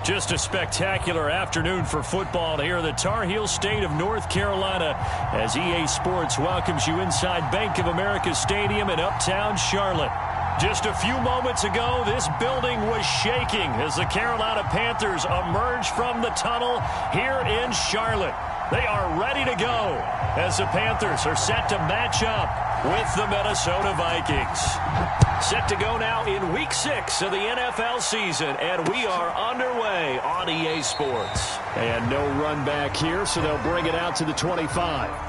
Just a spectacular afternoon for football here in the Tar Heel state of North Carolina as EA Sports welcomes you inside Bank of America Stadium in uptown Charlotte. Just a few moments ago, this building was shaking as the Carolina Panthers emerged from the tunnel here in Charlotte. They are ready to go as the Panthers are set to match up with the Minnesota Vikings. Set to go now in Week 6 of the NFL season, and we are underway on EA Sports. And no run back here, so they'll bring it out to the 25.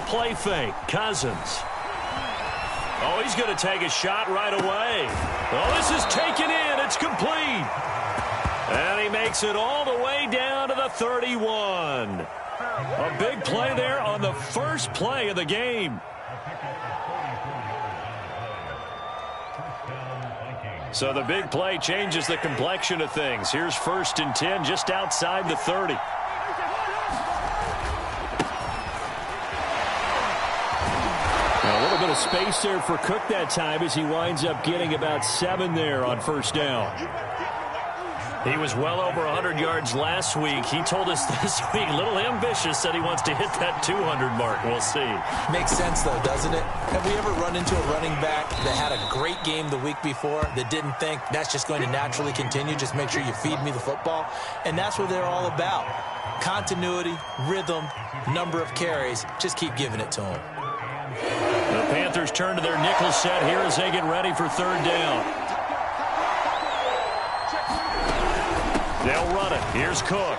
Play fake. Cousins. Oh, he's going to take a shot right away. Oh, this is taken in. It's complete. And he makes it all the way down to the 31. A big play there on the first play of the game. So the big play changes the complexion of things. Here's 1st and 10 just outside the 30. A little bit of space there for Cook that time as he winds up getting about 7 there on 1st down. He was well over 100 yards last week. He told us this week, a little ambitious, said he wants to hit that 200 mark. We'll see. Makes sense, though, doesn't it? Have we ever run into a running back that had a great game the week before that didn't think that's just going to naturally continue? Just make sure you feed me the football. And that's what they're all about. Continuity, rhythm, number of carries. Just keep giving it to them. The Panthers turn to their nickel set here as they get ready for 3rd down. They'll run it. Here's Cook.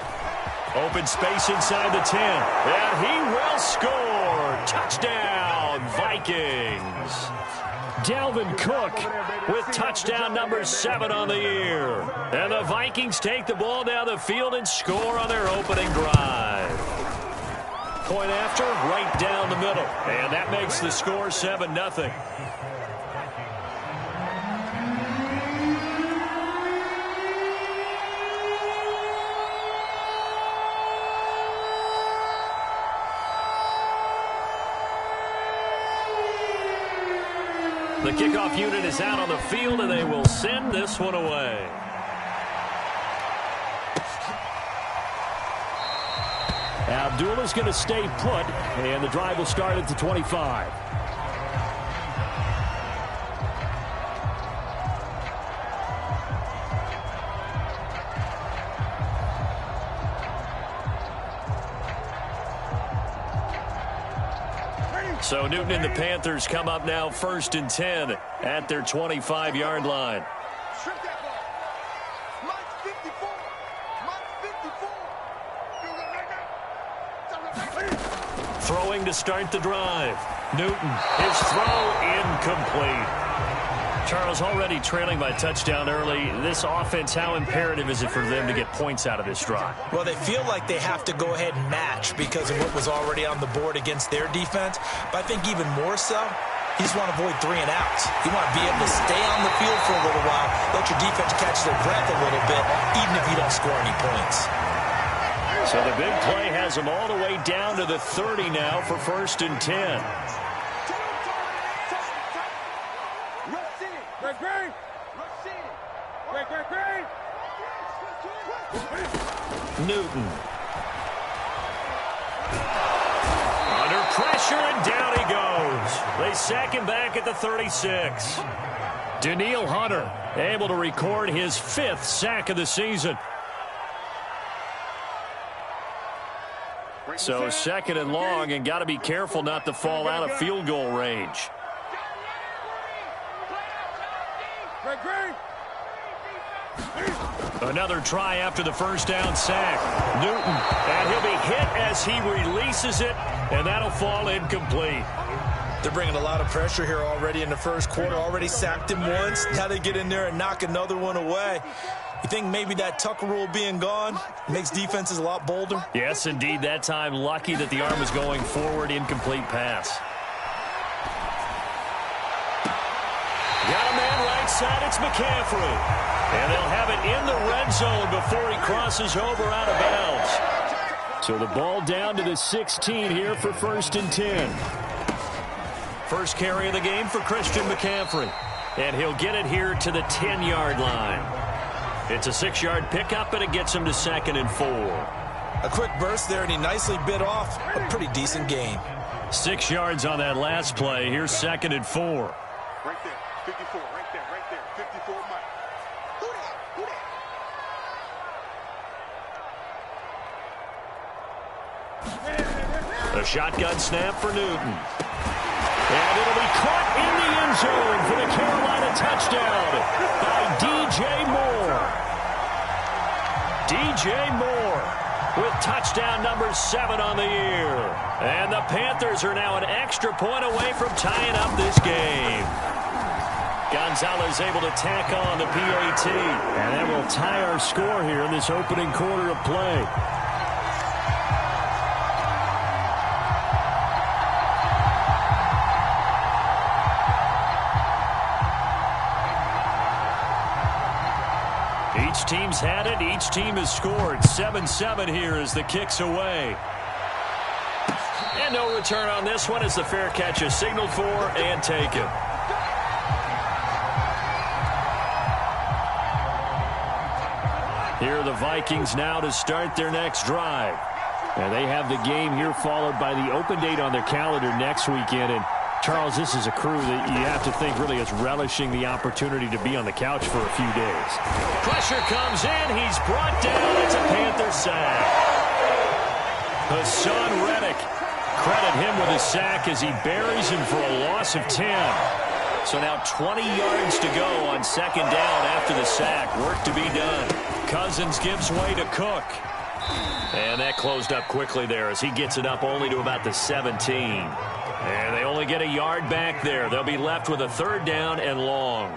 Open space inside the 10. And he will score. Touchdown, Vikings. Dalvin Cook with touchdown number 7 on the year. And the Vikings take the ball down the field and score on their opening drive. Point after, right down the middle. And that makes the score 7-0. The kickoff unit is out on the field, and they will send this one away. Abdullah's going to stay put, and the drive will start at the 25. So Newton and the Panthers come up now 1st and 10 at their 25-yard line. Throwing to start the drive. Newton, his throw incomplete. Charles, already trailing by touchdown early. This offense, how imperative is it for them to get points out of this drive? Well, they feel like they have to go ahead and match because of what was already on the board against their defense. But I think even more so, you just want to avoid 3 and outs. You want to be able to stay on the field for a little while, let your defense catch their breath a little bit, even if you don't score any points. So the big play has them all the way down to the 30 now for 1st and 10. Newton. Under pressure, and down he goes. They sack him back at the 36. DaReal Hunter able to record his 5th sack of the season. So 2nd and long, and got to be careful not to fall out of field goal range. Another try after the 1st down sack. Newton, and he'll be hit as he releases it, and that'll fall incomplete. They're bringing a lot of pressure here already in the 1st quarter. Already sacked him once. Now they get in there and knock another one away. You think maybe that Tucker rule being gone makes defenses a lot bolder? Yes, indeed. That time, lucky that the arm was going forward. Incomplete pass. inside, it's McCaffrey. And they'll have it in the red zone before he crosses over out of bounds. So the ball down to the 16 here for 1st and 10. First carry of the game for Christian McCaffrey. And he'll get it here to the 10-yard line. It's a 6-yard pickup, and it gets him to 2nd and 4. A quick burst there, and he nicely bit off a pretty decent gain. 6 yards on that last play. Here's 2nd and 4. Right there, 54, right there, 54 Mike. A shotgun snap for Newton. And it'll be caught in the end zone for the Carolina touchdown by DJ Moore. DJ Moore with touchdown number 7 on the year. And the Panthers are now an extra point away from tying up this game. Gonzalez able to tack on the PAT. And that will tie our score here in this opening quarter of play. Each team's had it. Each team has scored. 7-7 here as the kick's away. And no return on this one as the fair catch is signaled for and taken. Here are the Vikings now to start their next drive. And they have the game here followed by the open date on their calendar next weekend. And Charles, this is a crew that you have to think really is relishing the opportunity to be on the couch for a few days. Pressure comes in. He's brought down. It's a Panther sack. Hassan Reddick. Credit him with a sack as he buries him for a loss of 10. So now 20 yards to go on 2nd down after the sack. Work to be done. Cousins gives way to Cook. And that closed up quickly there as he gets it up only to about the 17. And they only get a yard back there. They'll be left with a 3rd down and long.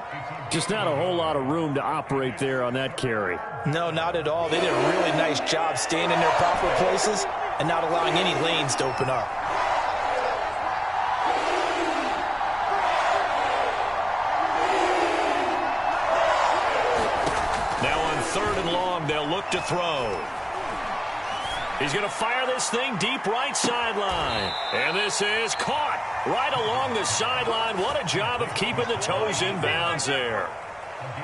Just not a whole lot of room to operate there on that carry. No, not at all. They did a really nice job staying in their proper places and not allowing any lanes to open up. Now on 3rd and long, they'll look to throw. He's going to fire this thing deep right sideline. And this is caught right along the sideline. What a job of keeping the toes in bounds there.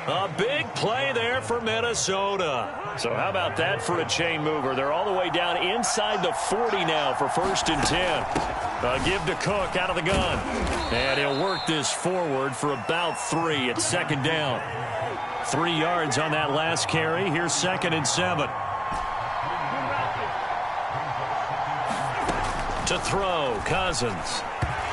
A big play there for Minnesota. So how about that for a chain mover? They're all the way down inside the 40 now for 1st and 10. Give to Cook out of the gun. And he'll work this forward for about 3 at 2nd down. 3 yards on that last carry. Here's 2nd and 7. To throw, Cousins.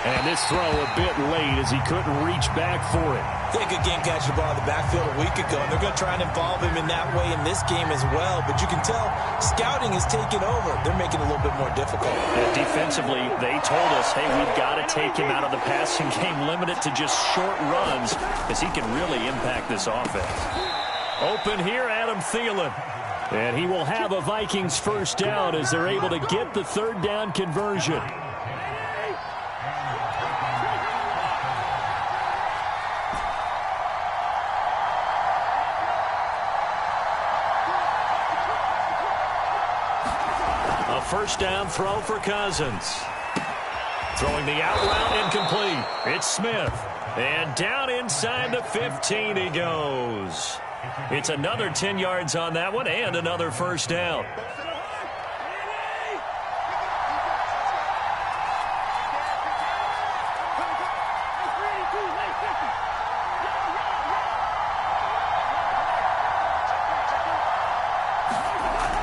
And this throw a bit late as he couldn't reach back for it. He had a good game catching the ball in the backfield a week ago, and they're going to try and involve him in that way in this game as well. But you can tell scouting is taking over. They're making it a little bit more difficult. Yeah, defensively, they told us, hey, we've got to take him out of the passing game, limit it to just short runs, as he can really impact this offense. Open here, Adam Thielen. And he will have a Vikings 1st down as they're able to get the 3rd down conversion. A 1st down throw for Cousins. Throwing the out route incomplete. It's Smith. And down inside the 15 he goes. It's another 10 yards on that one and another 1st down.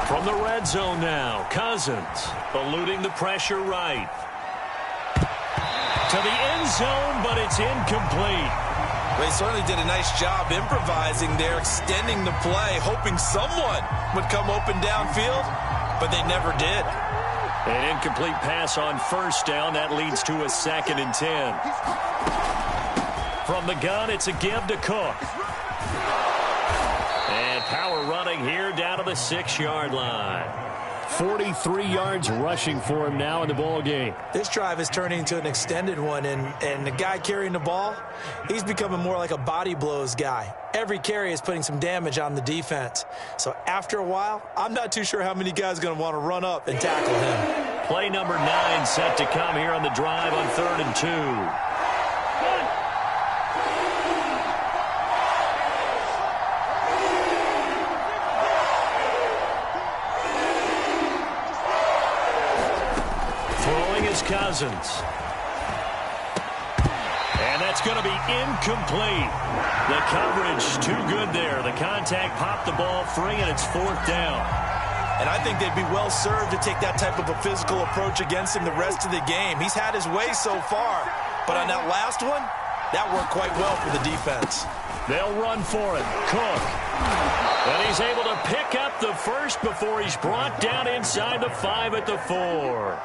From the red zone now, Cousins eluding the pressure right. To the end zone, but it's incomplete. They certainly did a nice job improvising there, extending the play, hoping someone would come open downfield, but they never did. An incomplete pass on 1st down. That leads to a 2nd and 10. From the gun, it's a give to Cook. And power running here down to the 6-yard line. 43 yards rushing for him now in the ball game. This drive is turning into an extended one, and the guy carrying the ball, he's becoming more like a body blows guy. Every carry is putting some damage on the defense. So after a while, I'm not too sure how many guys are going to want to run up and tackle him. Play number 9 set to come here on the drive on 3rd and 2. Cousins. And that's going to be incomplete. The coverage too good there. The contact popped the ball free, and it's 4th down. And I think they'd be well served to take that type of a physical approach against him the rest of the game. He's had his way so far, but on that last one, that worked quite well for the defense. They'll run for it. Cook. And he's able to pick up the first before he's brought down inside the 5 at the 4.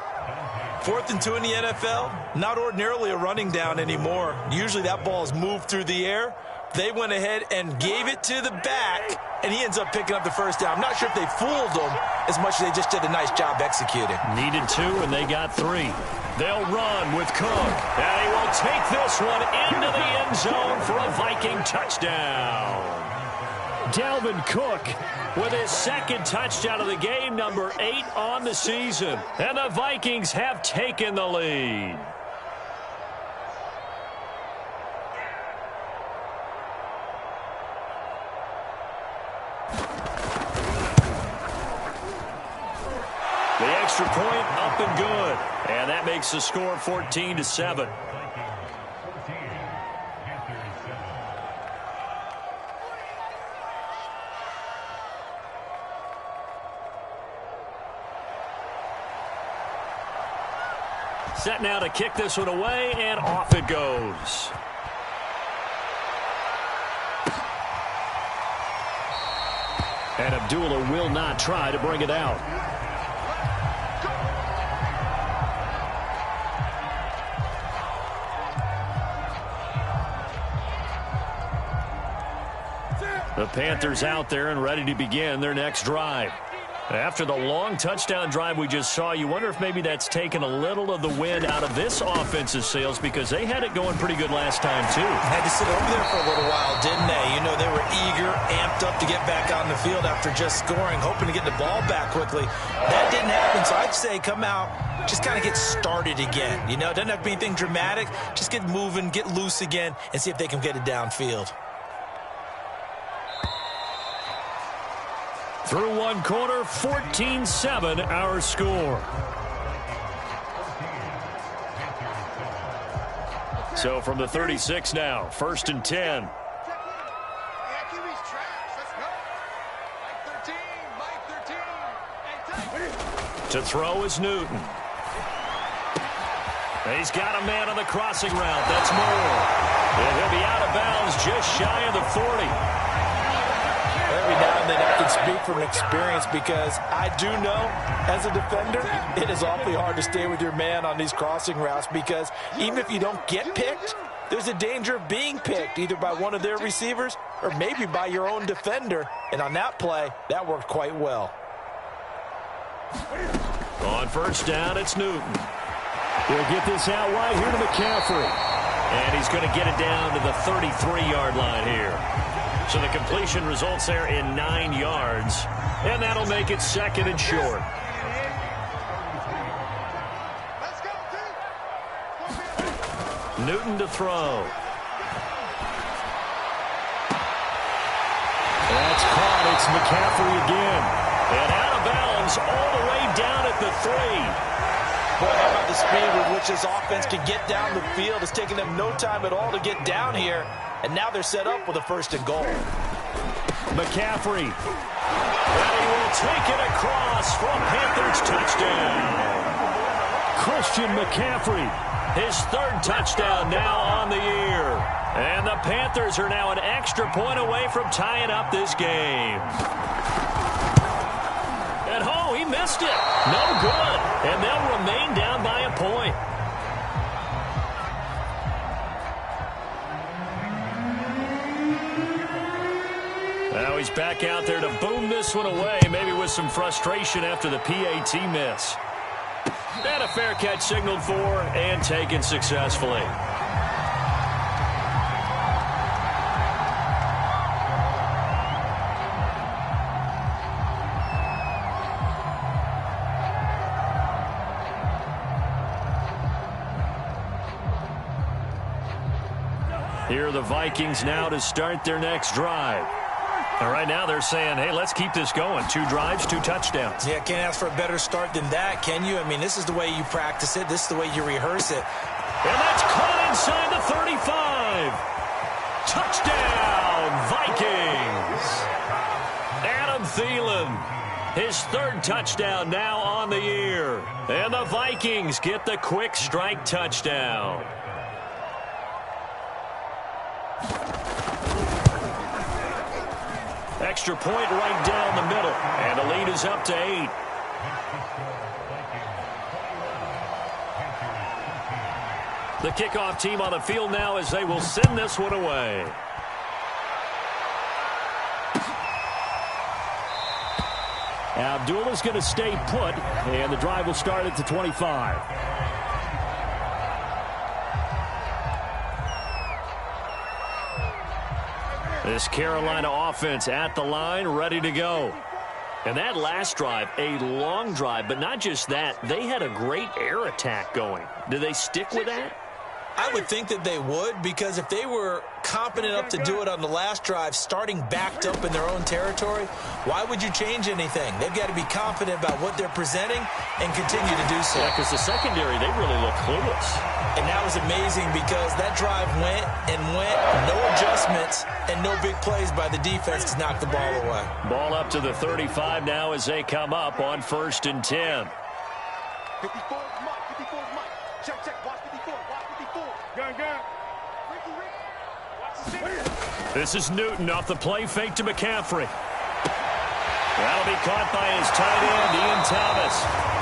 4th and 2 in the NFL, not ordinarily a running down anymore. Usually that ball is moved through the air. They went ahead and gave it to the back, and he ends up picking up the first down. I'm not sure if they fooled him as much as they just did a nice job executing. Needed 2, and they got 3. They'll run with Cook, and he will take this one into the end zone for a Viking touchdown. Dalvin Cook with his 2nd touchdown of the game, number 8 on the season. And the Vikings have taken the lead. The extra point up and good. And that makes the score 14-7. Set now to kick this one away, and off it goes. And Abdullah will not try to bring it out. The Panthers out there and ready to begin their next drive. After the long touchdown drive we just saw, you wonder if maybe that's taken a little of the wind out of this offense's sails, because they had it going pretty good last time, too. Had to sit over there for a little while, didn't they? You know, they were eager, amped up to get back on the field after just scoring, hoping to get the ball back quickly. That didn't happen, so I'd say come out, just kind of get started again. You know, it doesn't have to be anything dramatic. Just get moving, get loose again, and see if they can get it downfield. Through one quarter, 14-7 our score. So from the 36 now, 1st and 10. To throw is Newton. He's got a man on the crossing route. That's Moore. And he'll be out of bounds just shy of the 40. Every now and then I can speak from experience, because I do know as a defender it is awfully hard to stay with your man on these crossing routes, because even if you don't get picked, there's a danger of being picked either by one of their receivers or maybe by your own defender. And on that play, that worked quite well. On 1st down, it's Newton. He'll get this out wide here to McCaffrey. And he's going to get it down to the 33-yard line here. So the completion results there in 9 yards. And that'll make it 2nd and short. Newton to throw. That's caught. It's McCaffrey again. And out of bounds all the way down at the 3. Boy, how about the speed with which this offense can get down the field? It's taking them no time at all to get down here. And now they're set up with a 1st and goal. McCaffrey. And he will take it across for a Panthers touchdown. Christian McCaffrey. His 3rd touchdown now on the year. And the Panthers are now an extra point away from tying up this game. And oh, he missed it. No good. And they'll remain down by a point. Now he's he's back out there to boom this one away, maybe with some frustration after the PAT miss. And a fair catch signaled for and taken successfully. Here are the Vikings now to start their next drive. And right now they're saying, hey, let's keep this going. 2 drives, 2 touchdowns. Yeah, can't ask for a better start than that, can you? I mean, this is the way you practice it. This is the way you rehearse it. And that's caught inside the 35. Touchdown, Vikings. Adam Thielen, his 3rd touchdown now on the year. And the Vikings get the quick strike touchdown. Extra point right down the middle. And the lead is up to 8. The kickoff team on the field now as they will send this one away. Abdullah's going to stay put, and the drive will start at the 25. This Carolina offense at the line, ready to go. And that last drive, a long drive, but not just that. They had a great air attack going. Do they stick with that? I would think that they would, because if they were competent enough to do it on the last drive, starting backed up in their own territory, why would you change anything? They've got to be confident about what they're presenting and continue to do so. Yeah, because the secondary, they really look clueless. And that was amazing because that drive went and went, no adjustments, and no big plays by the defense to knock the ball away. Ball up to the 35 now as they come up on 1st and 10. 54 is Mike. 54 is Mike. Check, check. Watch 54. Watch 54. Gun, gun. Ricky, Ricky. Watch the center. This is Newton off the play fake to McCaffrey. That'll be caught by his tight end, Ian Thomas.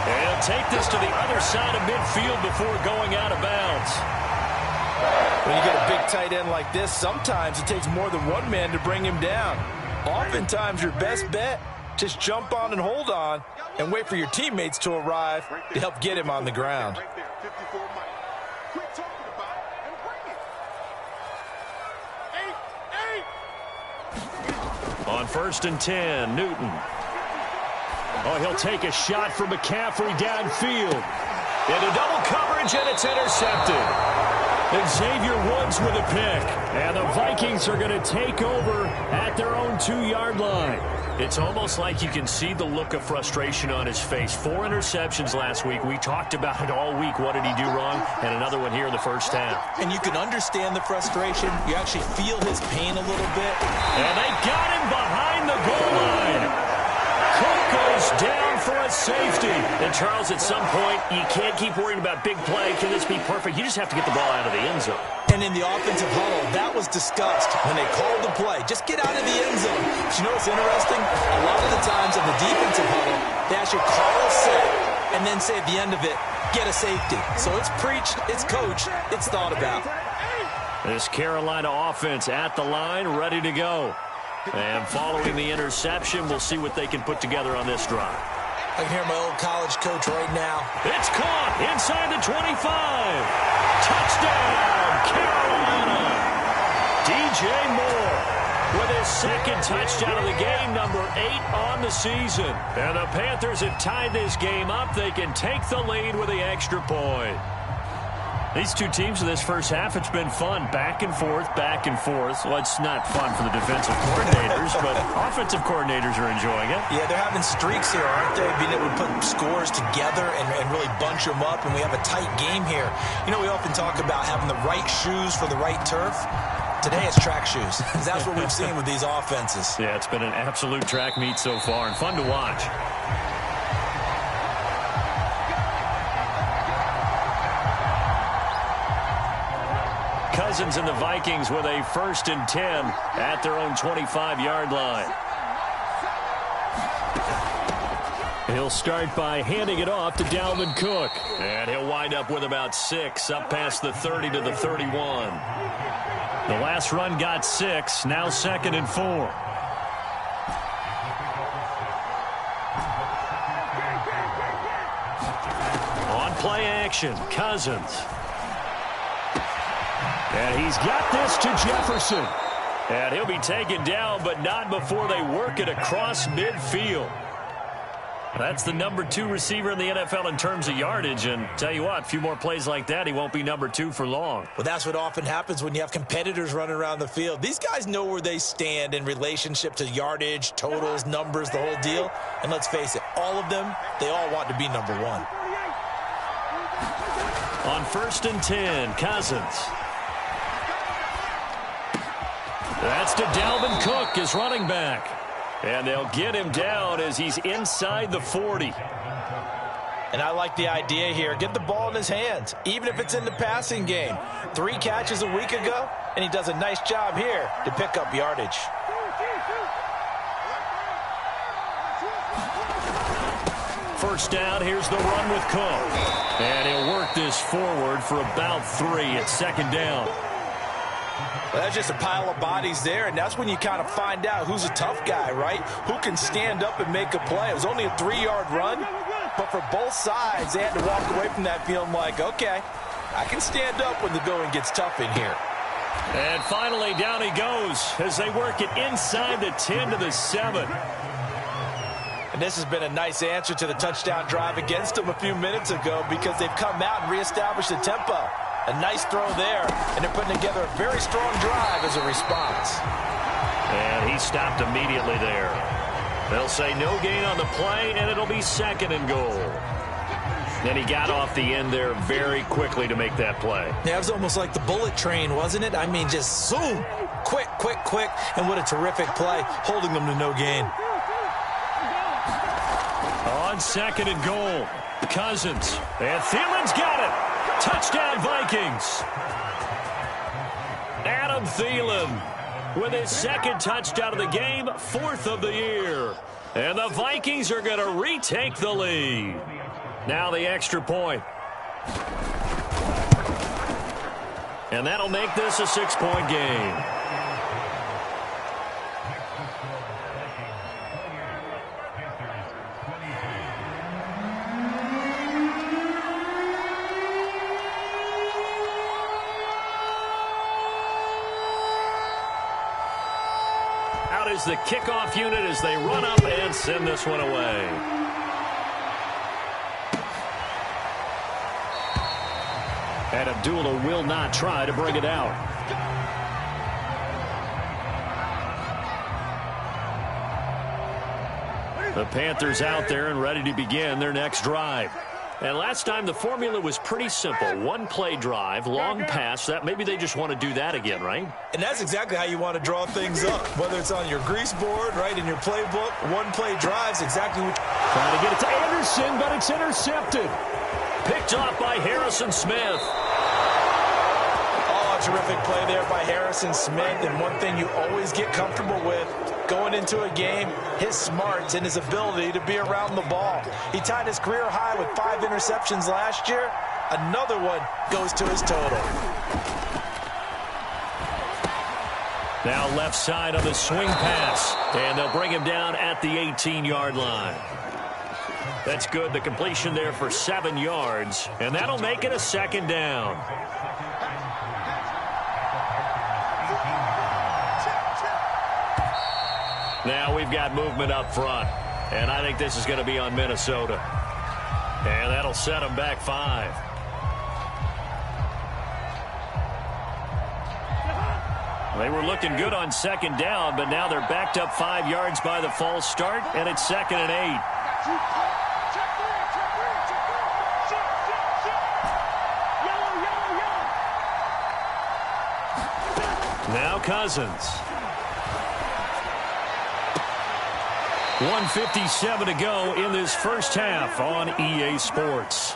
And he'll take this to the other side of midfield before going out of bounds. When you get a big tight end like this, sometimes it takes more than one man to bring him down. Oftentimes, your best bet, just jump on and hold on and wait for your teammates to arrive to help get him on the ground. Right there. 54 Mike. Quit talking about it and bring it. 8. On 1st and 10, Newton. Oh, he'll take a shot for McCaffrey downfield. Into double coverage, and it's intercepted. Xavier Woods with a pick. And the Vikings are going to take over at their own 2-yard line. It's almost like you can see the look of frustration on his face. 4 interceptions last week. We talked about it all week. What did he do wrong? And another one here in the first half. And you can understand the frustration. You actually feel his pain a little bit. And they got him behind the goal line. Cook goes down for a safety. And, Charles, at some point, you can't keep worrying about big play. Can this be perfect? You just have to get the ball out of the end zone. And in the offensive huddle, that was discussed when they called the play. Just get out of the end zone. But you know what's interesting? A lot of the times in the defensive huddle, they actually call a set and then say at the end of it, get a safety. So it's preached, it's coached, it's thought about. This Carolina offense at the line, ready to go. And following the interception, we'll see what they can put together on this drive. I can hear my old college coach right now. It's caught inside the 25. Touchdown, Carolina. DJ Moore with his 2nd touchdown of the game, number 8 on the season. And the Panthers have tied this game up. They can take the lead with the extra point. These two teams in this first half, it's been fun. Back and forth, back and forth. Well, it's not fun for the defensive coordinators, but offensive coordinators are enjoying it. Yeah, they're having streaks here, aren't they? Being able to put scores together and really bunch them up, and we have a tight game here. You know, we often talk about having the right shoes for the right turf. Today it's track shoes. That's what we've seen with these offenses. Yeah, it's been an absolute track meet so far, and fun to watch. Cousins and the Vikings with a 1st and 10 at their own 25-yard line. He'll start by handing it off to Dalvin Cook. And he'll wind up with about 6, up past the 30 to the 31. The last run got 6, now 2nd and 4. Play action. Cousins. And he's got this to Jefferson. And he'll be taken down, but not before they work it across midfield. That's the number 2 receiver in the NFL in terms of yardage. And tell you what, a few more plays like that, he won't be number 2 for long. Well, that's what often happens when you have competitors running around the field. These guys know where they stand in relationship to yardage, totals, numbers, the whole deal. And let's face it, all of them, they all want to be number 1. On 1st and 10, Cousins. That's to Dalvin Cook, his running back. And they'll get him down as he's inside the 40. And I like the idea here. Get the ball in his hands, even if it's in the passing game. 3 catches a week ago, and he does a nice job here to pick up yardage. First down, here's the run with Cook. And he'll work this forward for about 3 at 2nd down. Well, that's just a pile of bodies there, and that's when you kind of find out who's a tough guy, right? Who can stand up and make a play. It was only a 3-yard run, but for both sides, they had to walk away from that feeling like, okay, I can stand up when the going gets tough in here. And finally, down he goes as they work it inside the 10 to the 7. And this has been a nice answer to the touchdown drive against them a few minutes ago because they've come out and reestablished the tempo. A nice throw there, and they're putting together a very strong drive as a response. And he stopped immediately there. They'll say no gain on the play, and it'll be 2nd and goal. Then he got off the end there very quickly to make that play. Yeah, it was almost like the bullet train, wasn't it? I mean, just zoom, quick, quick, quick, and what a terrific play, holding them to no gain. On 2nd and goal, Cousins, and Thielen's got it. Touchdown, Vikings. Adam Thielen with his 2nd touchdown of the game, 4th of the year. And the Vikings are going to retake the lead. Now the extra point. And that'll make this a 6-point game. Is the kickoff unit as they run up and send this one away. And Abdullah will not try to bring it out. The Panthers out there and ready to begin their next drive. And last time the formula was pretty simple. 1-play drive, long pass. That maybe they just want to do that again, right? And that's exactly how you want to draw things up. Whether it's on your grease board, right, in your playbook, 1-play drives, exactly what... Trying to get it to Anderson, but it's intercepted. Picked off by Harrison Smith. Oh, a terrific play there by Harrison Smith. And one thing you always get comfortable with going into a game, his smarts and his ability to be around the ball. He tied his career high with 5 interceptions last year. Another one goes to his total. Now left side on the swing pass. And they'll bring him down at the 18-yard line. That's good. The completion there for 7 yards. And that'll make it a 2nd down. Now we've got movement up front. And I think this is going to be on Minnesota. And that'll set them back 5. They were looking good on 2nd down, but now they're backed up 5 yards by the false start, and it's 2nd and 8. Now Cousins. 1:57 to go in this first half on EA Sports.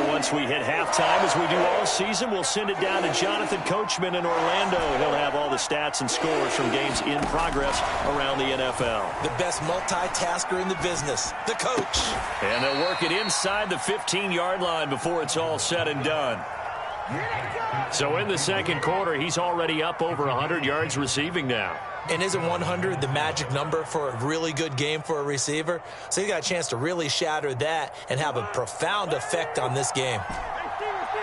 Once we hit halftime, as we do all season, we'll send it down to Jonathan Coachman in Orlando. He'll have all the stats and scores from games in progress around the NFL. The best multitasker in the business, the coach. And they'll work it inside the 15-yard line before it's all said and done. So in the second quarter, he's already up over 100 yards receiving now. And isn't 100 the magic number for a really good game for a receiver? So he got a chance to really shatter that and have a profound effect on this game.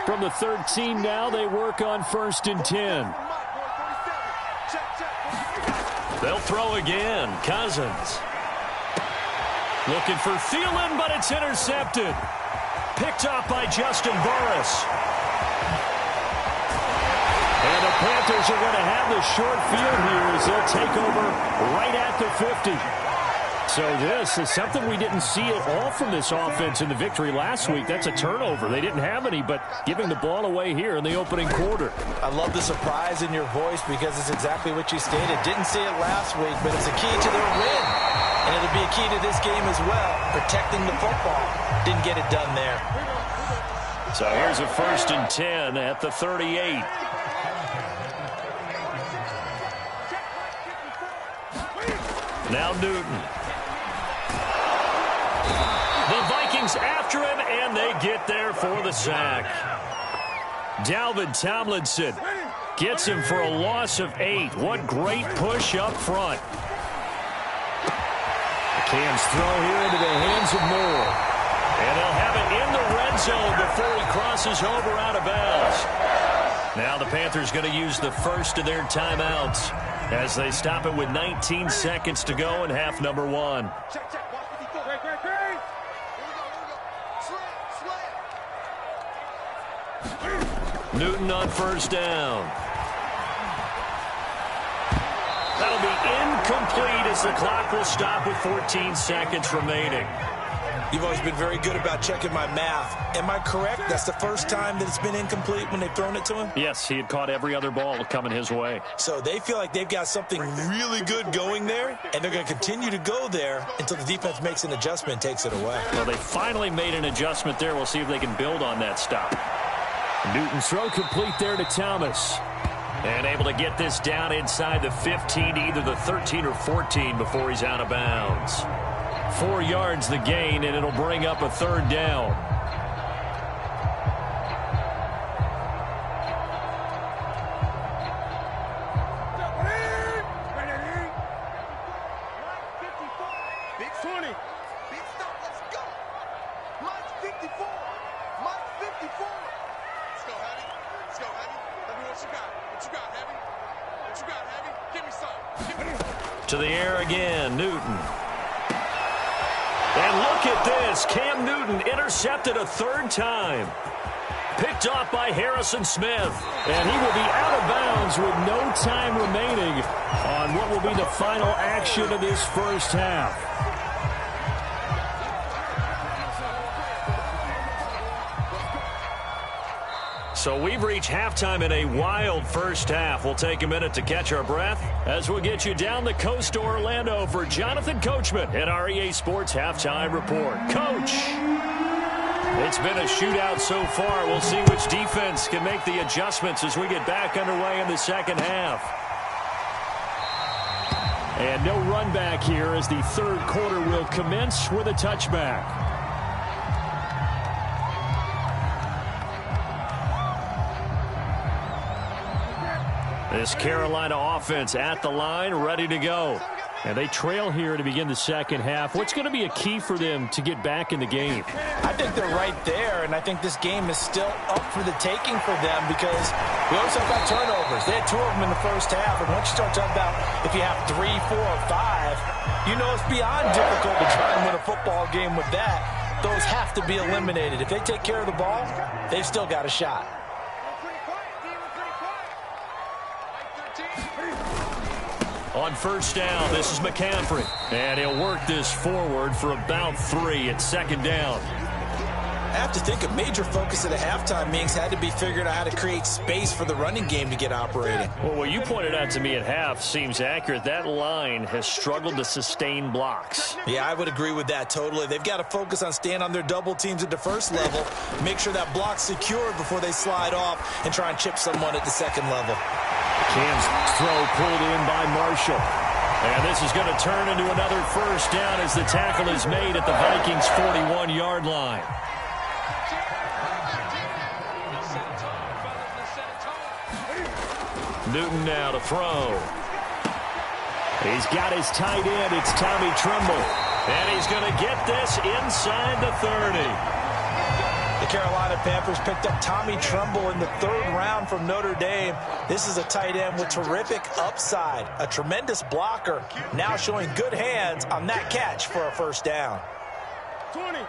From the 13 now, they work on 1st and 10. They'll throw again. Cousins. Looking for Thielen, but it's intercepted. Picked off by Justin Burris. And the Panthers are going to have the short field here as they'll take over right at the 50. So this is something we didn't see at all from this offense in the victory last week. That's a turnover. They didn't have any, but giving the ball away here in the opening quarter. I love the surprise in your voice because it's exactly what you stated. Didn't see it last week, but it's a key to their win. And it'll be a key to this game as well, protecting the football. Didn't get it done there. So here's a 1st and 10 at the 38. Now Newton. The Vikings after him, and they get there for the sack. Dalvin Tomlinson gets him for a loss of 8. What great push up front. Cam's throw here into the hands of Moore. And they'll have it in the red zone before he crosses over out of bounds. Now the Panthers going to use the first of their timeouts as they stop it with 19 seconds to go in half number 1. Newton on 1st down. That'll be incomplete as the clock will stop with 14 seconds remaining. You've always been very good about checking my math. Am I correct? That's the first time that it's been incomplete when they've thrown it to him? Yes, he had caught every other ball coming his way. So they feel like they've got something really good going there, and they're going to continue to go there until the defense makes an adjustment and takes it away. Well, they finally made an adjustment there. We'll see if they can build on that stop. Newton's throw complete there to Thomas. And able to get this down inside the 15 to either the 13 or 14 before he's out of bounds. 4 yards the gain, and it'll bring up a 3rd down. Big 20. Big stop. Let's go. Mike 54. Mike 54. Let's go, Heavy. Let's go, Heavy. Let me what you got. What you got, Heavy? What you got, Heavy? Give me some. Give me some. To the air again, Newton. And look at this. Cam Newton intercepted a 3rd time. Picked off by Harrison Smith. And he will be out of bounds with no time remaining on what will be the final action of this first half. So we've reached halftime in a wild first half. We'll take a minute to catch our breath as we'll get you down the coast to Orlando for Jonathan Coachman at our EA Sports Halftime Report. Coach, it's been a shootout so far. We'll see which defense can make the adjustments as we get back underway in the second half. And no run back here as the 3rd quarter will commence with a touchback. This Carolina offense at the line, ready to go. And they trail here to begin the second half. What's going to be a key for them to get back in the game? I think they're right there, and I think this game is still up for the taking for them because we always talk about turnovers. They had 2 of them in the first half, and once you start talking about if you have 3, 4, or 5, you know it's beyond difficult to try and win a football game with that. Those have to be eliminated. If they take care of the ball, they've still got a shot. On 1st down, this is McCaffrey. And he'll work this forward for about 3 at 2nd down. I have to think a major focus at a halftime meetings had to be figuring out how to create space for the running game to get operating. Well, what you pointed out to me at half seems accurate. That line has struggled to sustain blocks. Yeah, I would agree with that totally. They've got to focus on staying on their double teams at the first level, make sure that block's secured before they slide off and try and chip someone at the second level. Cam's throw pulled in by Marshall. And this is going to turn into another 1st down as the tackle is made at the Vikings' 41-yard line. Newton now to throw. He's got his tight end. It's Tommy Tremble. And he's going to get this inside the 30. The Carolina Panthers picked up Tommy Tremble in the 3rd round from Notre Dame. This is a tight end with terrific upside, a tremendous blocker, now showing good hands on that catch for a first down. 20.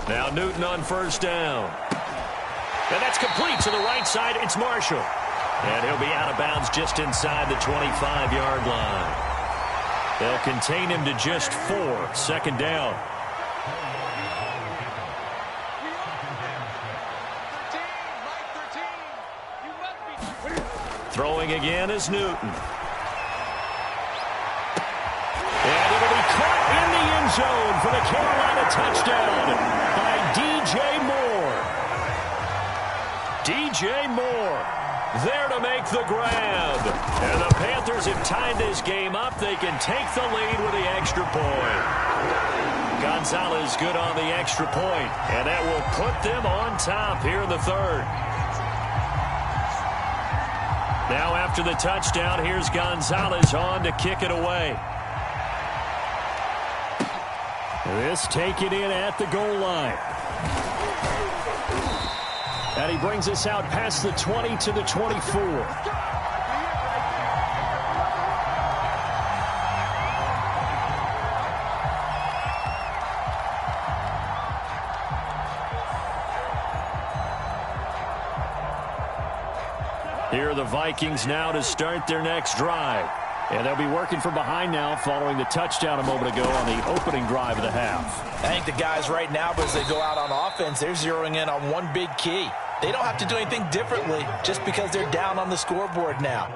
Now Newton on first down. And that's complete to the right side. It's Marshall. And he'll be out of bounds just inside the 25-yard line. They'll contain him to just 4. 2nd down. Throwing again is Newton. And it'll be caught in the end zone for the Carolina touchdown by DJ Moore. DJ Moore there to make the grab. And the Panthers have tied this game up. They can take the lead with the extra point. Gonzalez good on the extra point, and that will put them on top here in the 3rd. Now after the touchdown, here's Gonzalez on to kick it away. This taken in at the goal line. And he brings us out past the 20 to the 24. Here are the Vikings now to start their next drive. And they'll be working from behind now following the touchdown a moment ago on the opening drive of the half. I think the guys right now, as they go out on offense, they're zeroing in on one big key. They don't have to do anything differently just because they're down on the scoreboard now.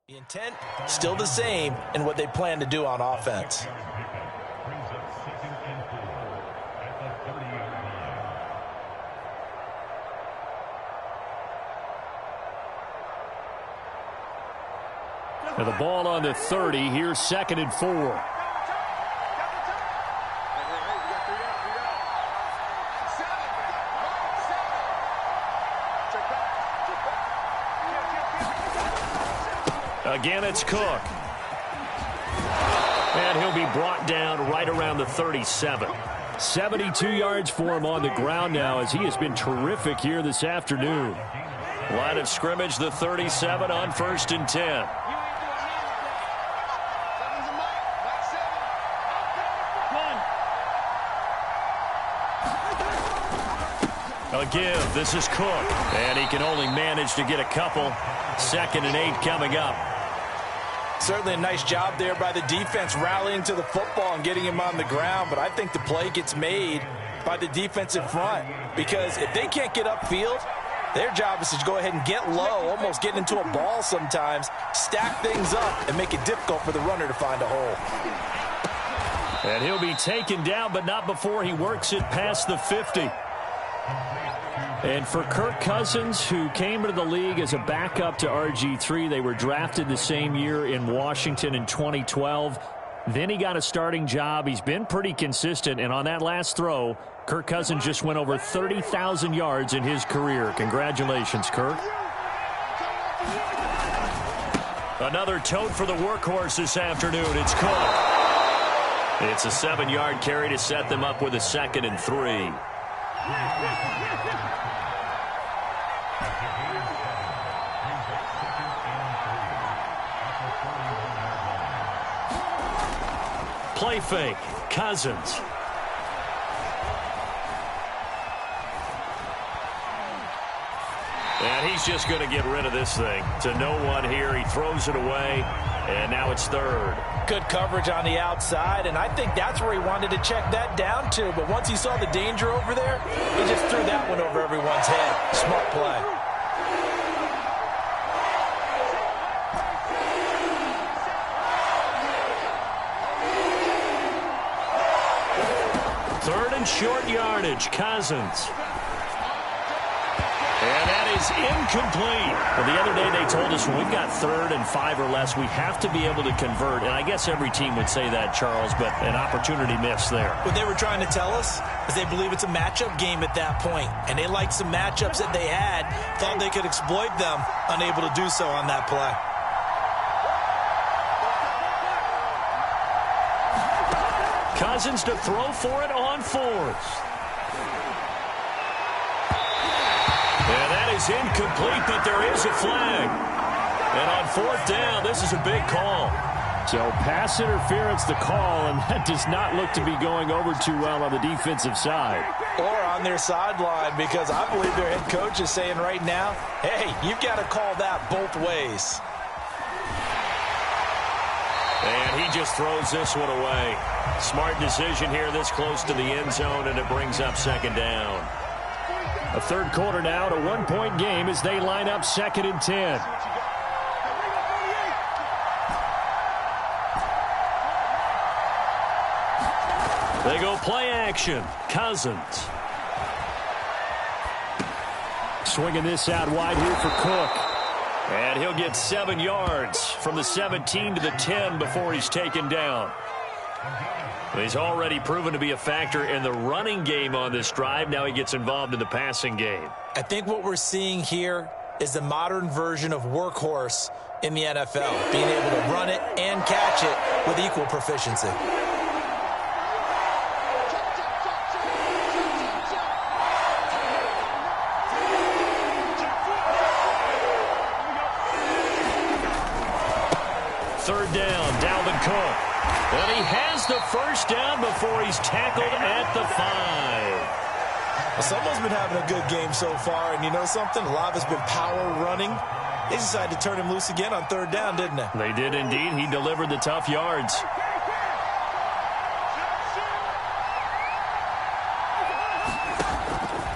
The intent still the same in what they plan to do on offense. Now the ball on the 30. Here's 2nd and 4. Again, it's Cook. And he'll be brought down right around the 37. 72 yards for him on the ground now, as he has been terrific here this afternoon. Line of scrimmage, the 37 on 1st and 10. A give. This is Cook. And he can only manage to get a couple. 2nd and 8 coming up. Certainly a nice job there by the defense rallying to the football and getting him on the ground, but I think the play gets made by the defensive front, because if they can't get upfield, their job is to go ahead and get low, almost get into a ball sometimes, stack things up, and make it difficult for the runner to find a hole. And he'll be taken down, but not before he works it past the 50. And for Kirk Cousins, who came into the league as a backup to RG3, they were drafted the same year in Washington in 2012. Then he got a starting job. He's been pretty consistent. And on that last throw, Kirk Cousins just went over 30,000 yards in his career. Congratulations, Kirk. Another tote for the workhorse this afternoon. It's Cook. It's a 7-yard carry to set them up with a 2nd and 3. Play fake. Cousins. And he's just going to get rid of this thing. To no one here. He throws it away, and now it's third. Good coverage on the outside, and I think that's where he wanted to check that down to. But once he saw the danger over there, he just threw that one over everyone's head. Smart play. Third and short yardage. Cousins. And that is incomplete. Well, the other day they told us when we've got 3rd and 5 or less, we have to be able to convert. And I guess every team would say that, Charles, but an opportunity missed there. What they were trying to tell us is they believe it's a matchup game at that point. And they liked some matchups that they had, thought they could exploit them, unable to do so on that play. Cousins to throw for it on 4th. And that is incomplete, but there is a flag. And on 4th down, this is a big call. So pass interference the call, and that does not look to be going over too well on the defensive side. Or on their sideline, because I believe their head coach is saying right now, hey, you've got to call that both ways. And he just throws this one away. Smart decision here this close to the end zone, and it brings up 2nd down. A 3rd quarter now, a 1-point game as they line up 2nd and 10. They go play action. Cousins. Swinging this out wide here for Cook. And he'll get 7 yards from the 17 to the 10 before he's taken down. He's already proven to be a factor in the running game on this drive. Now he gets involved in the passing game. I think what we're seeing here is the modern version of workhorse in the NFL, being able to run it and catch it with equal proficiency. Third down, Dalvin Cook. And he has the first down before he's tackled at the 5. Well, someone's been having a good game so far, and you know something? A lot of it's been power running. They decided to turn him loose again on 3rd down, didn't they? They did indeed. He delivered the tough yards.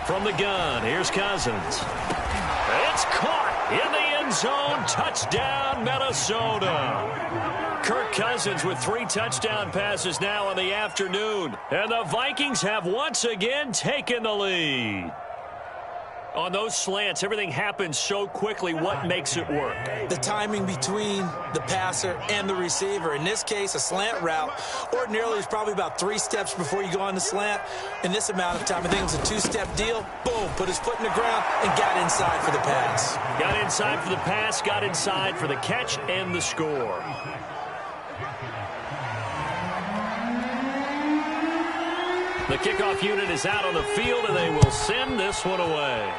From the gun, here's Cousins. It's caught in the end zone. Touchdown, Minnesota. Kirk Cousins with 3 touchdown passes now in the afternoon. And the Vikings have once again taken the lead. On those slants, everything happens so quickly. What makes it work? The timing between the passer and the receiver. In this case, a slant route ordinarily is probably about 3 steps before you go on the slant. In this amount of time, I think it was a 2-step deal. Boom, put his foot in the ground and got inside for the pass. Got inside for the pass, got inside for the catch and the score. The kickoff unit is out on the field, and they will send this one away.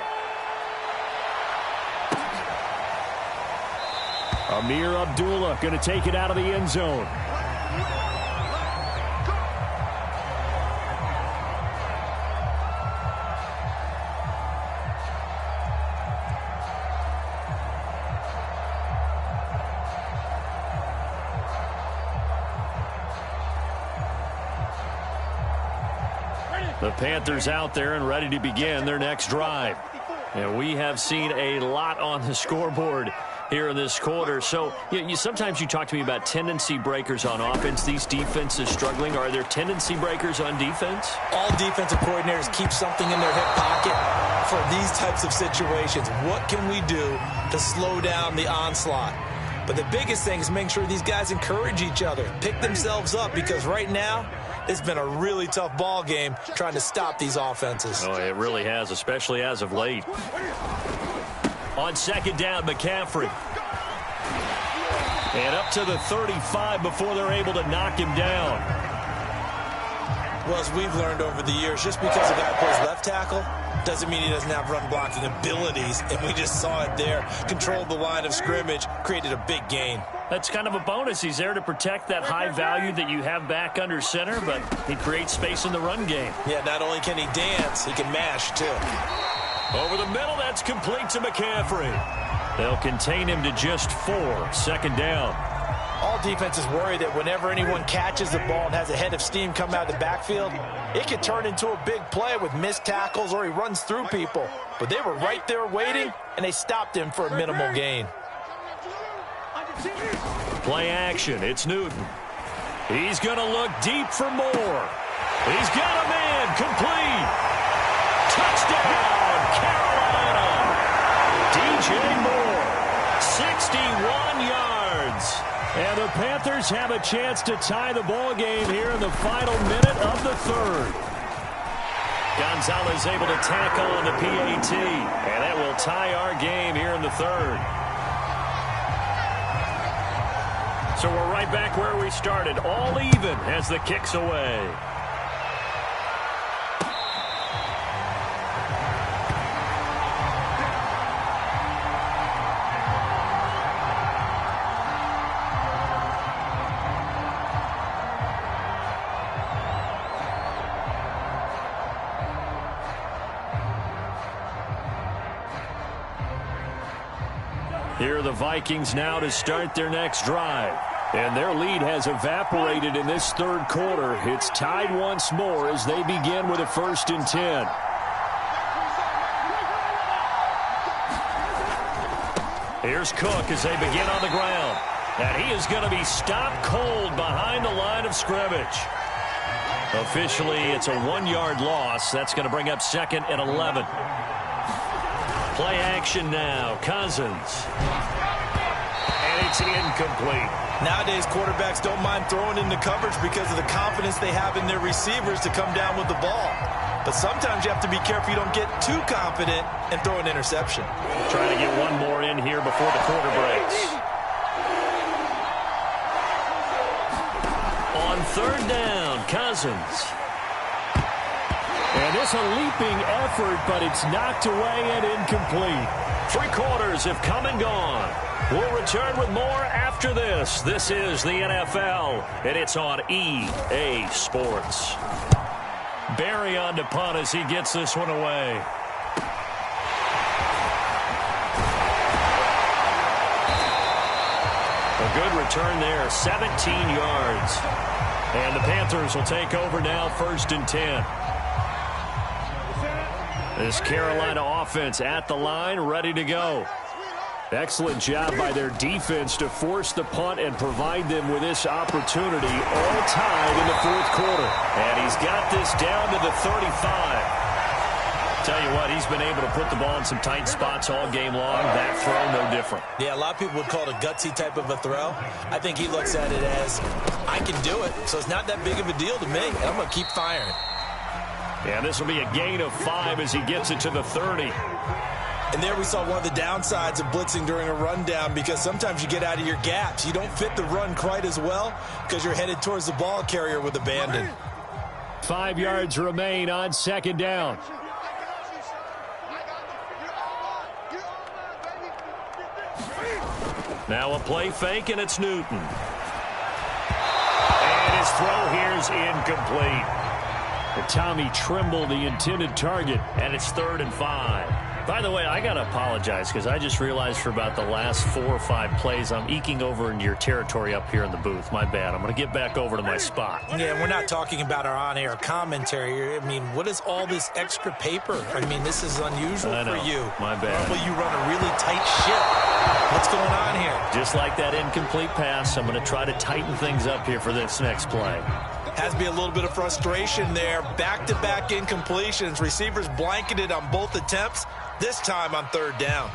Amir Abdullah going to take it out of the end zone. The Panthers out there and ready to begin their next drive. And we have seen a lot on the scoreboard here in this quarter. So sometimes you talk to me about tendency breakers on offense. These defenses struggling. Are there tendency breakers on defense? All defensive coordinators keep something in their hip pocket for these types of situations. What can we do to slow down the onslaught? But the biggest thing is making sure these guys encourage each other, pick themselves up, because right now it's been a really tough ball game trying to stop these offenses. Oh, it really has, especially as of late. On 2nd down, McCaffrey. And up to the 35 before they're able to knock him down. Well, as we've learned over the years, just because a guy plays left tackle doesn't mean he doesn't have run blocking abilities, and we just saw it there. Controlled the line of scrimmage, created a big gain. that's kind of a bonus. He's there to protect that high value that you have back under center, but he creates space in the run game. Yeah, not only can he dance, he can mash, too. Over the middle, that's complete to McCaffrey. They'll contain him to just 4. 2nd down. All defenses worry that whenever anyone catches the ball and has a head of steam come out of the backfield, it could turn into a big play with missed tackles or he runs through people. But they were right there waiting, and they stopped him for a minimal gain. Play action. It's Newton. He's going to look deep for more. He's got a man. Complete. Touchdown, Carolina. DJ Moore, 61 yards. And the Panthers have a chance to tie the ball game here in the final minute of the 3rd. Gonzalez able to tack on the PAT, and that will tie our game here in the 3rd. So we're right back where we started, all even as the kick's away. Here are the Vikings now to start their next drive. And their lead has evaporated in this 3rd quarter. It's tied once more as they begin with a 1st and 10. Here's Cook as they begin on the ground. And he is going to be stopped cold behind the line of scrimmage. Officially, it's a 1-yard loss. That's going to bring up 2nd and 11. Play action now. Cousins. And it's incomplete. Nowadays, quarterbacks don't mind throwing into coverage because of the confidence they have in their receivers to come down with the ball. But sometimes you have to be careful you don't get too confident and throw an interception. Trying to get one more in here before the quarter breaks. On 3rd down, Cousins. And it's a leaping effort, but it's knocked away and incomplete. 3 quarters have come and gone. We'll return with more after this. This is the NFL, and it's on EA Sports. Barry on to punt as he gets this one away. A good return there, 17 yards. And the Panthers will take over now, 1st and 10. This Carolina offense at the line, ready to go. Excellent job by their defense to force the punt and provide them with this opportunity, all tied in the 4th quarter. And he's got this down to the 35. Tell you what, he's been able to put the ball in some tight spots all game long. That throw, no different. Yeah, a lot of people would call it a gutsy type of a throw. I think he looks at it as, I can do it, so it's not that big of a deal to me, and I'm going to keep firing. Yeah, this will be a gain of 5 as he gets it to the 30. And there we saw one of the downsides of blitzing during a rundown, because sometimes you get out of your gaps. You don't fit the run quite as well because you're headed towards the ball carrier with abandon. 5 yards remain on 2nd down. Now a play fake, and it's Newton. And his throw here is incomplete. Tommy Tremble, the intended target, and it's 3rd and 5. By the way, I got to apologize because I just realized for about the last 4 or 5 plays, I'm eking over into your territory up here in the booth. My bad. I'm going to get back over to my spot. Yeah, we're not talking about our on-air commentary here. I mean, what is all this extra paper? I mean, this is unusual for you. My bad. Probably you run a really tight ship. What's going on here? Just like that incomplete pass, I'm going to try to tighten things up here for this next play. Has to be a little bit of frustration there. Back-to-back incompletions. Receivers blanketed on both attempts, this time on 3rd down.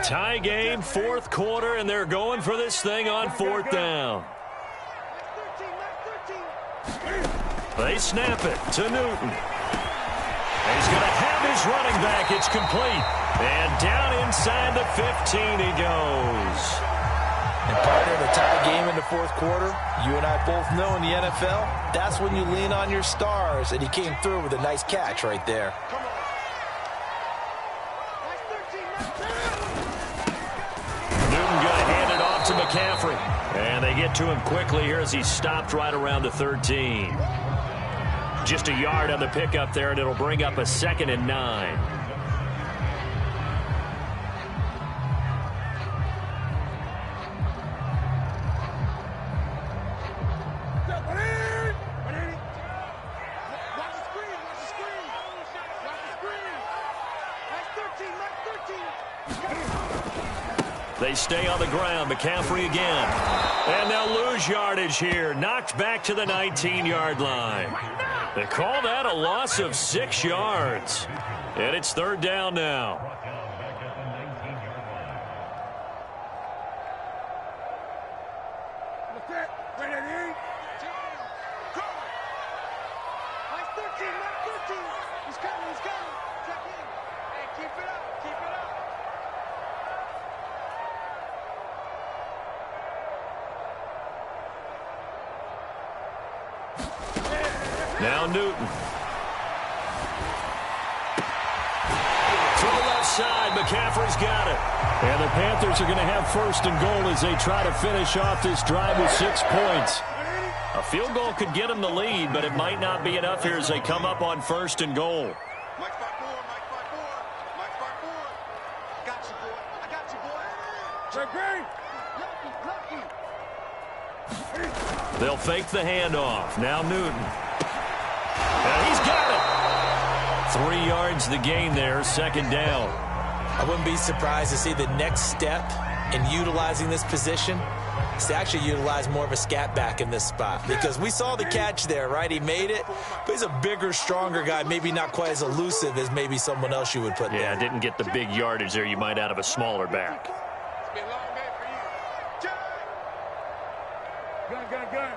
Tie game, 4th quarter, and they're going for this thing on 4th down. They snap it to Newton. He's going to have his running back look, it's complete. And down inside the 15 he goes. And partner, the tie game in the fourth quarter, you and I both know in the NFL, that's when you lean on your stars, and he came through with a nice catch right there. Newton going to hand it off to McCaffrey. And they get to him quickly here as he stopped right around the 13. Just a yard on the pickup there, and it'll bring up a 2nd and 9. They stay on the ground. McCaffrey again. And they'll lose yardage here. Knocked back to the 19-yard line. They call that a loss of 6 yards. And it's 3rd down now. Now Newton. To the left side, McCaffrey's got it. And the Panthers are going to have 1st and goal as they try to finish off this drive with 6 points. A field goal could get them the lead, but it might not be enough here as they come up on 1st and goal. Mike 5-4, Mike 5-4, Mike 5-4. I got you, boy. I got you, boy. Great. Lucky. They'll fake the handoff. Now Newton. And he's got it. 3 yards the gain there, 2nd down. I wouldn't be surprised to see the next step in utilizing this position is to actually utilize more of a scat back in this spot, because we saw the catch there, right? He made it, but he's a bigger, stronger guy, maybe not quite as elusive as maybe someone else you would put there. Yeah, didn't get the big yardage there you might out of a smaller back. It's been a long day for you. Gun.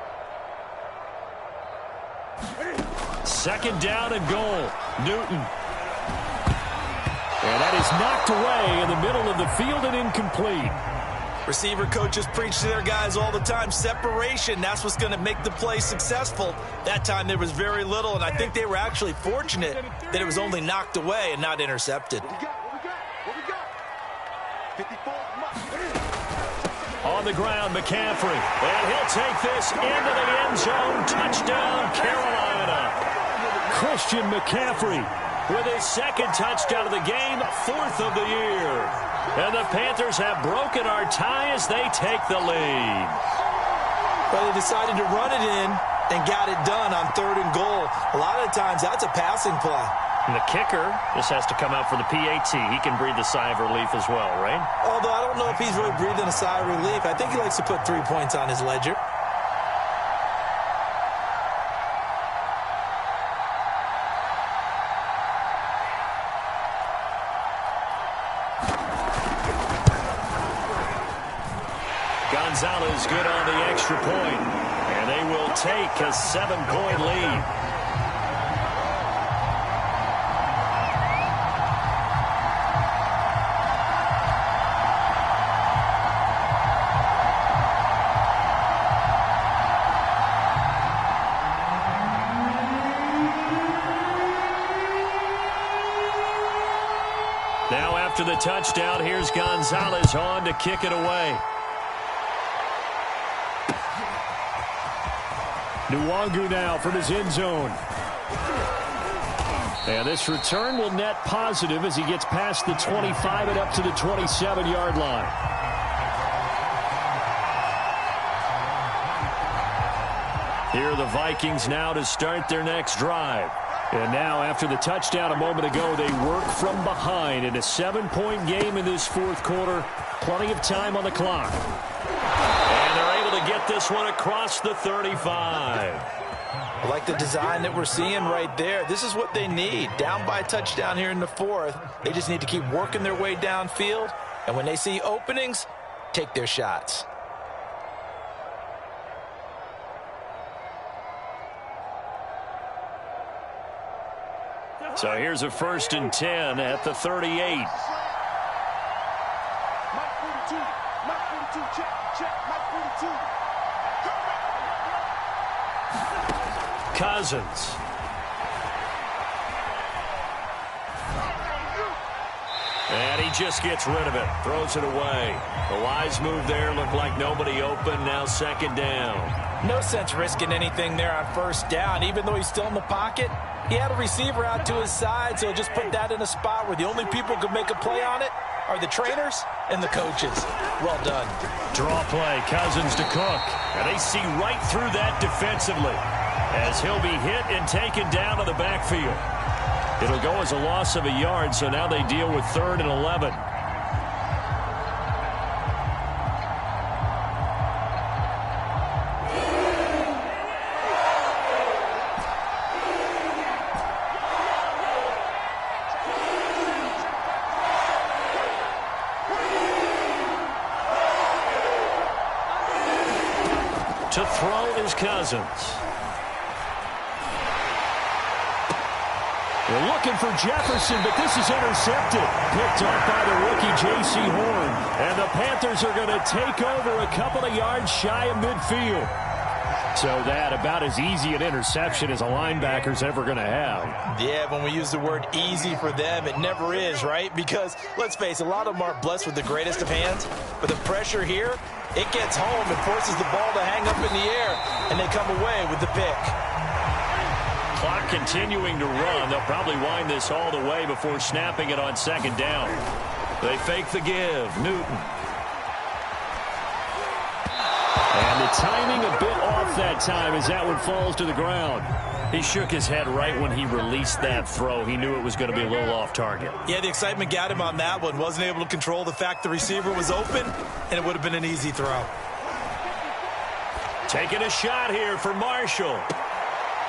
2nd down and goal. Newton. And that is knocked away in the middle of the field and incomplete. Receiver coaches preach to their guys all the time. Separation, that's what's going to make the play successful. That time there was very little, and I think they were actually fortunate that it was only knocked away and not intercepted. What we got? 54. On the ground, McCaffrey. And he'll take this into the end zone. Touchdown, Carolina. Christian McCaffrey with his 2nd touchdown of the game, 4th of the year. And the Panthers have broken our tie as they take the lead. Well, they decided to run it in and got it done on 3rd and goal. A lot of the times, that's a passing play. And the kicker, this has to come out for the PAT. He can breathe a sigh of relief as well, right? Although I don't know if he's really breathing a sigh of relief. I think he likes to put 3 points on his ledger. Gonzalez good on the extra point. And they will take a 7-point lead. Now after the touchdown, here's Gonzalez on to kick it away. Nwangu now from his end zone. And this return will net positive as he gets past the 25 and up to the 27-yard line. Here are the Vikings now to start their next drive. And now after the touchdown a moment ago, they work from behind in a 7-point game in this 4th quarter. Plenty of time on the clock. And they're able to get this one across the 35. I like the design that we're seeing right there. This is what they need. Down by a touchdown here in the 4th. They just need to keep working their way downfield. And when they see openings, take their shots. So here's a 1st and 10 at the 38. Mike 42. Mike 42. Check. Mike 42. Cousins. And he just gets rid of it. Throws it away. The wise move there. Looked like nobody open. Now 2nd down. No sense risking anything there on 1st down. Even though he's still in the pocket, he had a receiver out to his side, so just put that in a spot where the only people who could make a play on it are the trainers and the coaches. Well done. Draw play. Cousins to Cook. And they see right through that defensively as he'll be hit and taken down to the backfield. It'll go as a loss of a yard, so now they deal with 3rd and 11. To throw is Cousins. They're looking for Jefferson, but this is intercepted. Picked up by the rookie J.C. Horn. And the Panthers are going to take over a couple of yards shy of midfield. So that about as easy an interception as a linebacker's ever going to have. Yeah, when we use the word easy for them, it never is, right? Because, let's face it, a lot of them aren't blessed with the greatest of hands. But the pressure here, it gets home and forces the ball to hang up in the air. And they come away with the pick. Clock continuing to run. They'll probably wind this all the way before snapping it on 2nd down. They fake the give. Newton. And the timing a bit off that time as that one falls to the ground. He shook his head right when he released that throw. He knew it was going to be a little off target. Yeah, the excitement got him on that one. Wasn't able to control the fact the receiver was open, and it would have been an easy throw. Taking a shot here for Marshall.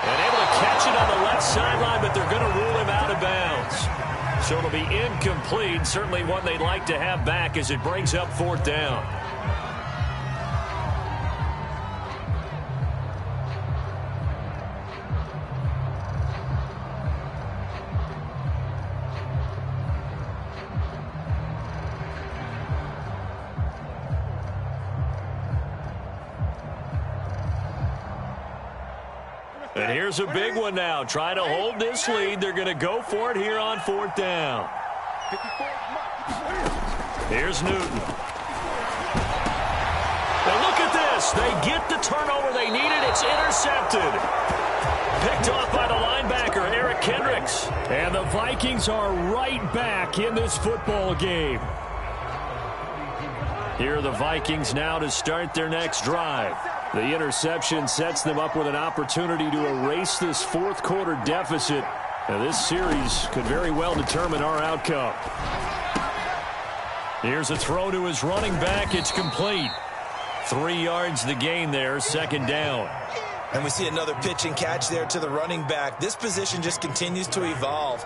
And able to catch it on the left sideline, but they're going to rule him out of bounds. So it'll be incomplete. Certainly one they'd like to have back as it brings up 4th down. And here's a big one now. Trying to hold this lead. They're going to go for it here on 4th down. Here's Newton. And look at this. They get the turnover they needed. It's intercepted. Picked off by the linebacker, Eric Kendricks. And the Vikings are right back in this football game. Here are the Vikings now to start their next drive. The interception sets them up with an opportunity to erase this 4th quarter deficit. Now, this series could very well determine our outcome. Here's a throw to his running back. It's complete. 3 yards the gain there, 2nd down. And we see another pitch and catch there to the running back. This position just continues to evolve.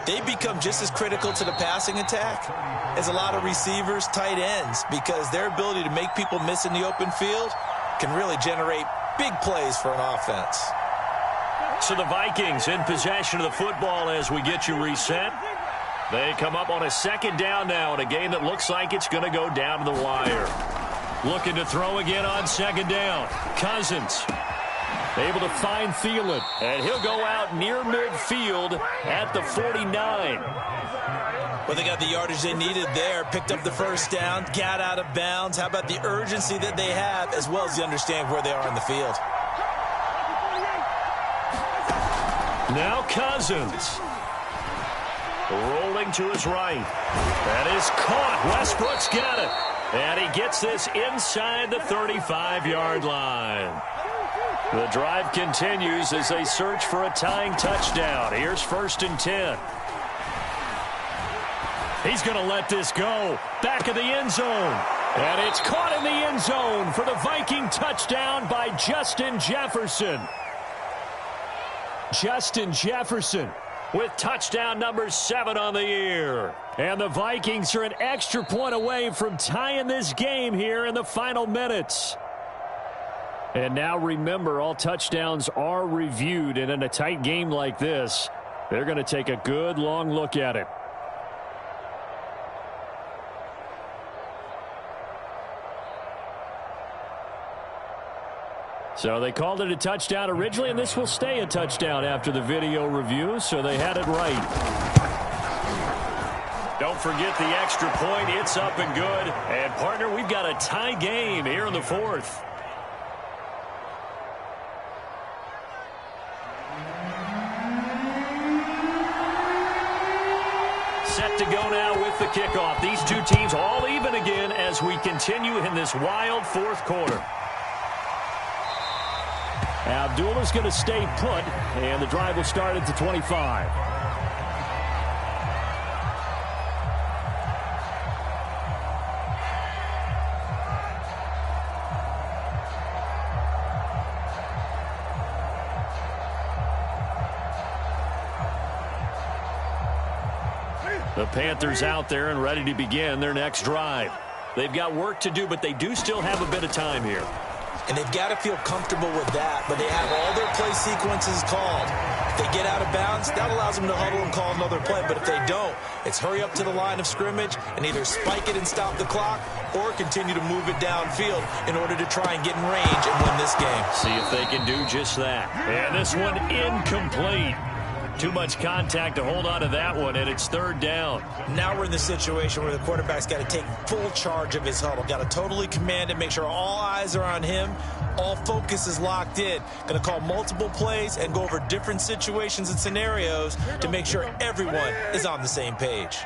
They become just as critical to the passing attack as a lot of receivers, tight ends, because their ability to make people miss in the open field can really generate big plays for an offense. So the Vikings in possession of the football as we get you reset. They come up on a 2nd down now in a game that looks like it's going to go down to the wire. Looking to throw again on 2nd down. Cousins able to find Thielen, and he'll go out near midfield at the 49. Well, they got the yardage they needed there, picked up the 1st down, got out of bounds. How about the urgency that they have, as well as the understand where they are in the field? Now Cousins. Rolling to his right. That is caught. Westbrook's got it. And he gets this inside the 35-yard line. The drive continues as they search for a tying touchdown. Here's 1st and 10. He's going to let this go. Back of the end zone. And it's caught in the end zone for the Viking touchdown by Justin Jefferson. Justin Jefferson with touchdown number 7 on the year. And the Vikings are an extra point away from tying this game here in the final minutes. And now remember, all touchdowns are reviewed, and in a tight game like this, They're going to take a good long look at it. So they called it a touchdown originally, and this will stay a touchdown after the video review, so they had it right. Don't forget the extra point. It's up and good. And, partner, we've got a tie game here in the fourth. Set to go now with the kickoff. These two teams all even again as we continue in this wild fourth quarter. Abdullah's going to stay put, and the drive will start at the 25. The Panthers out there and ready to begin their next drive. They've got work to do, but they do still have a bit of time here. And they've got to feel comfortable with that, but they have all their play sequences called. If they get out of bounds, that allows them to huddle and call another play. But if they don't, it's hurry up to the line of scrimmage and either spike it and stop the clock or continue to move it downfield in order to try and get in range and win this game. See if they can do just that. And this one incomplete. Too much contact to hold on to that one, and it's third down. Now we're in the situation where the quarterback's got to take full charge of his huddle. Got to totally command it, make sure all eyes are on him. All focus is locked in. Going to call multiple plays and go over different situations and scenarios to make sure everyone is on the same page.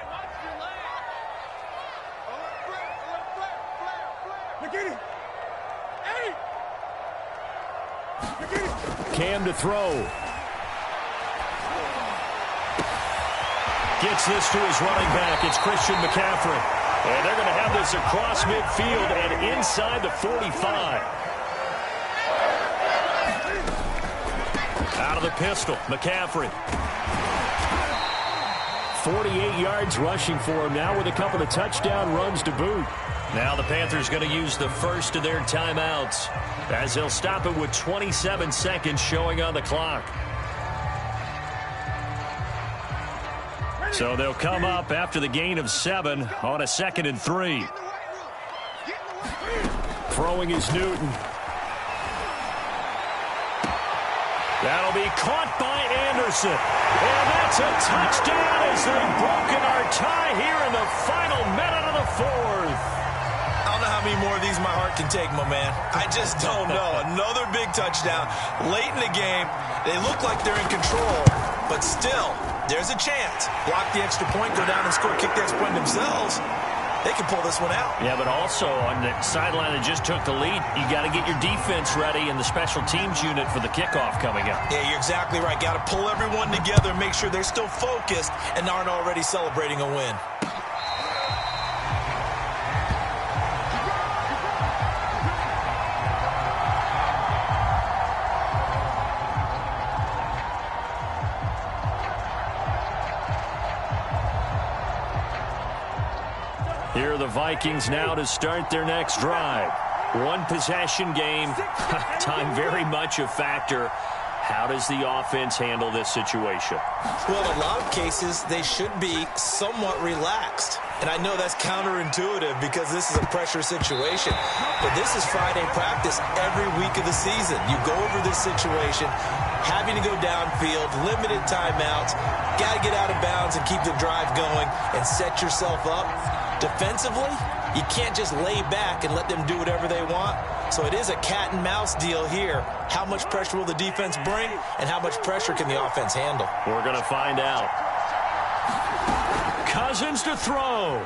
Cam to throw. Gets this to his running back. It's Christian McCaffrey. And they're going to have this across midfield and inside the 45. Out of the pistol, McCaffrey. 48 yards rushing for him now with a couple of touchdown runs to boot. Now the Panthers going to use the first of their timeouts as they'll stop it with 27 seconds showing on the clock. So they'll come up after the gain of 7 on a 2nd and 3. Throwing is Newton. That'll be caught by Anderson. And that's a touchdown as they've broken our tie here in the final minute of the fourth. I don't know how many more of these my heart can take, my man. I just don't know. Another big touchdown. Late in the game, they look like they're in control, but still, there's a chance. Block the extra point, go down and score, kick the extra point themselves. They can pull this one out. Yeah, but also on the sideline that just took the lead, you got to get your defense ready and the special teams unit for the kickoff coming up. Yeah, you're exactly right. Got to pull everyone together, make sure they're still focused and aren't already celebrating a win. Here are the Vikings now to start their next drive. One possession game. Time very much a factor. How does the offense handle this situation? Well, in a lot of cases, they should be somewhat relaxed. And I know that's counterintuitive because this is a pressure situation. But this is Friday practice every week of the season. You go over this situation, having to go downfield, limited timeouts, got to get out of bounds and keep the drive going and set yourself up. Defensively, you can't just lay back and let them do whatever they want. So it is a cat and mouse deal here. How much pressure will the defense bring, and how much pressure can the offense handle? We're going to find out. Cousins to throw.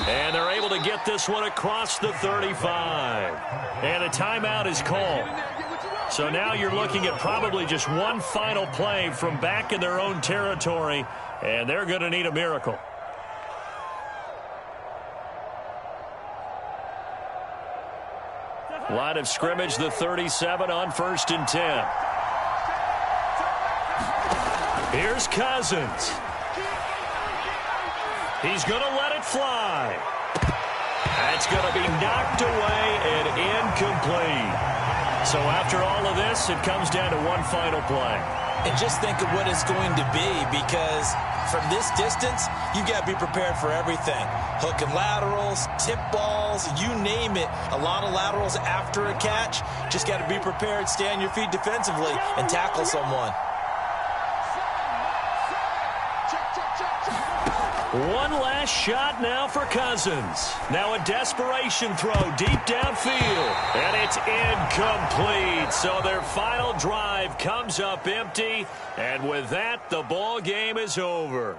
And they're able to get this one across the 35. And a timeout is called. So now you're looking at probably just one final play from back in their own territory, and they're going to need a miracle. Line of scrimmage, the 37 on 1st and 10. Here's Cousins. He's going to let it fly. That's going to be knocked away and incomplete. So after all of this, it comes down to one final play. And just think of what it's going to be, because from this distance, you've got to be prepared for everything. Hook and laterals, tip balls, you name it. A lot of laterals after a catch. Just got to be prepared, stay on your feet defensively, and tackle someone. One last shot now for Cousins. Now a desperation throw deep downfield. And it's incomplete. So their final drive comes up empty. And with that, the ball game is over.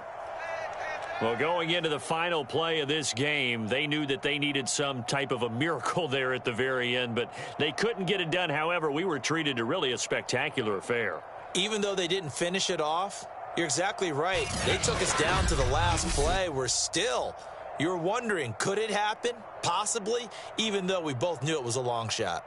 Well, going into the final play of this game, they knew that they needed some type of a miracle there at the very end, but they couldn't get it done. However, we were treated to really a spectacular affair. Even though they didn't finish it off, you're exactly right. They took us down to the last play. You're wondering, could it happen? Possibly, even though we both knew it was a long shot.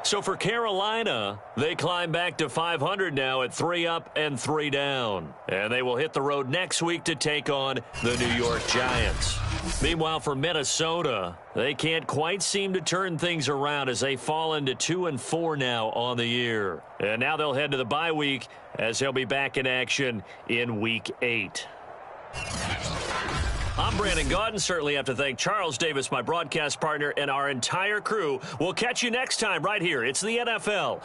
So for Carolina, they climb back to 500 now at 3 up and 3 down. And they will hit the road next week to take on the New York Giants. Meanwhile, for Minnesota, they can't quite seem to turn things around as they fall into 2-4 now on the year. And now they'll head to the bye week as they'll be back in action in Week 8. I'm Brandon Gaudin. Certainly have to thank Charles Davis, my broadcast partner, and our entire crew. We'll catch you next time right here. It's the NFL.